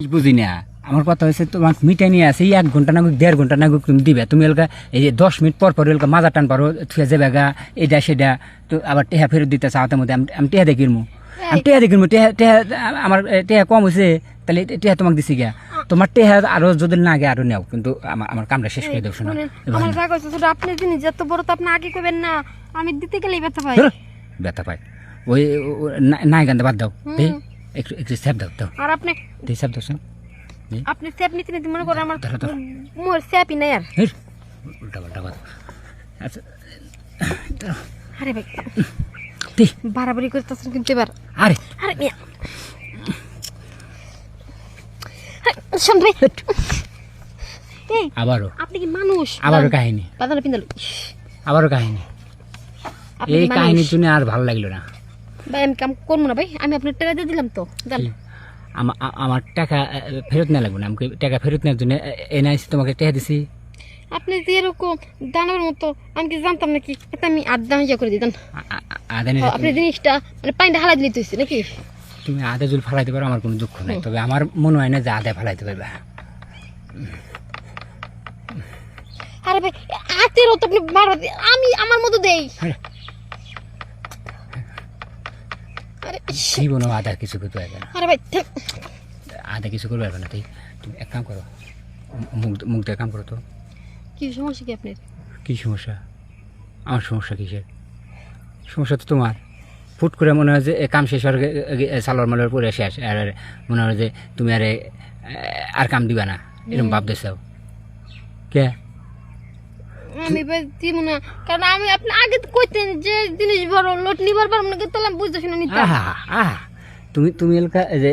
বুঝি না আমার কথা হয়েছে তোমার মিটাই নিয়ে আছে 1 ঘন্টা না 1.5 ঘন্টা না তুমি দিবে তুমি এলাকা এই যে 10 মিনিট পর পর এলাকা মাজা টান পারো থুয়ে যাবে গা এটা সেটা তো আবার টেহা ফেরত দিতে চাওয়াতে মধ্যে আমি টেহা দেখিরমু আমি টেহা দেখিরমু টেহা আমার টেহা কম হয়েছে তাহলে টেহা তোমাকে দিছি গা তোমার টেহা আরো যদি না আগে আরো নেও কিন্তু আমার কামটা শেষ করে দেব শোনা আমার রাগ হচ্ছে ছোট আপনি জিনিস যত বড় তো আপনি আগে কইবেন না আমি দিতে গেলেই ব্যথা পাই ওই নাই গানটা বাদ দাও একটু একটু স্যাপ দাও দাও আর আপনি স্যাপ দাও শোন আপনি স্যাপ নিতে নিতে মনে করেন আমার মোর স্যাপই নাই আর উল্টা পাল্টা বাদ আচ্ছা আরে ভাই বাড়াবাড়ি করতেছেন কিন্তু এবার আরে আরে মিয়া শোন ভাই এই আবারও আপনি কি মানুষ আবারও কাহিনী বাদানা পিন্দাল আবারও কাহিনী এই কাহিনীর জন্য আর ভালো লাগলো না ভাই আমি কাম করবো না ভাই আমি আপনার টাকা দিয়ে দিলাম তো জান আমার টাকা ফেরত না লাগবে না আমাকে টাকা ফেরত নেওয়ার জন্য এনআইসি তোমাকে টাকা দিছি আপনি যে এরকম দানের মতো আমি কি জানতাম নাকি এটা আমি আধা ইয়া করে দিতাম আপনি জিনিসটা মানে পানিটা হালাই দিলে তুইছি নাকি তুমি আধা জল ফালাইতে পারো আমার কোনো দুঃখ নাই তবে আমার মনে হয় না যে আধা ফালাইতে পারবে আরে ভাই আতেরও তো আপনি আমি আমার মতো দেই জীবনও আধা কিছু করতে পারবে না আরে ভাই আধা কিছু করতে পারবে না তাই তুমি এক কাম করো মুখ দিয়ে কাম করো তো কি সমস্যা কি আপনার কী সমস্যা আমার সমস্যা কিসের সমস্যা তো তোমার ফুট করে মনে হয় যে কাম শেষ হওয়ার সালোয়ার মালোয়ার পরে শেষ আর মনে হয় যে তুমি আর কাম দিবা না এরকম ভাব দেখাও কে আমি ভাই দিব না কারণ আমি আপনি আগে কইতেন যে জিনিস বড় লোট নিবার পারবো না কিন্তু আমি বুঝতে শুনে নিতাম তুমি এলাকা যে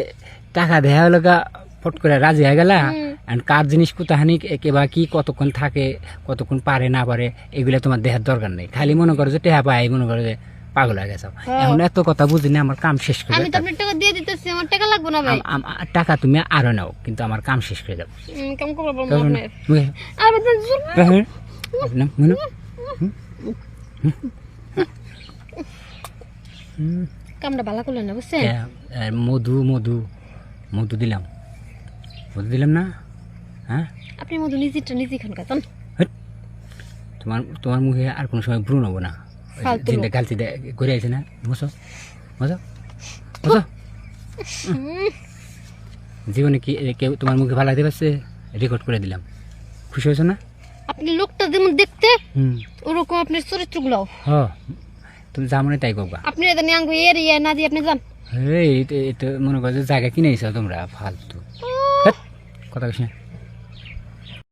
টাকা দেয়া এলাকা ফট করে রাজি হয়ে গেলা আর কার জিনিস কোথাহানি কেবা কি কতক্ষণ থাকে কতক্ষণ পারে না পারে এগুলো তোমার দেহার দরকার নেই খালি মনে করো যে টেহা পাই মনে করো যে পাগল হয়ে গেছো এখন এত কথা বুঝি না আমার কাম শেষ করে আমি তো আপনার টাকা দিয়ে দিতেছি আমার টাকা লাগবে না ভাই টাকা তুমি আরো নাও কিন্তু আমার কাম শেষ করে দাও কাম করবো না আর কামটা ভালো করলেন না বুঝছেন মধু মধু মধু দিলাম না হ্যাঁ আপনি মধু নিজেরটা নিজে খান কাতান তোমার মুখে আর কোনো সময় ব্রু নেবো না গালতি ঘুরে আছে না বসো বসো বসো জীবনে কি কেউ তোমার মুখে ভালো লাগতে পারছে রেকর্ড করে দিলাম খুশি হয়েছো না আপনি লোকটা যেমন দেখতে ওরকম আপনার চরিত্রগুলো তুমি যা মনে তাই করবা আপনি এটা নিয়াঙ্গ এরিয়া না দিয়ে আপনি যান এই তো মনে করো জায়গা কিনে তোমরা ফালতু কথা কইস না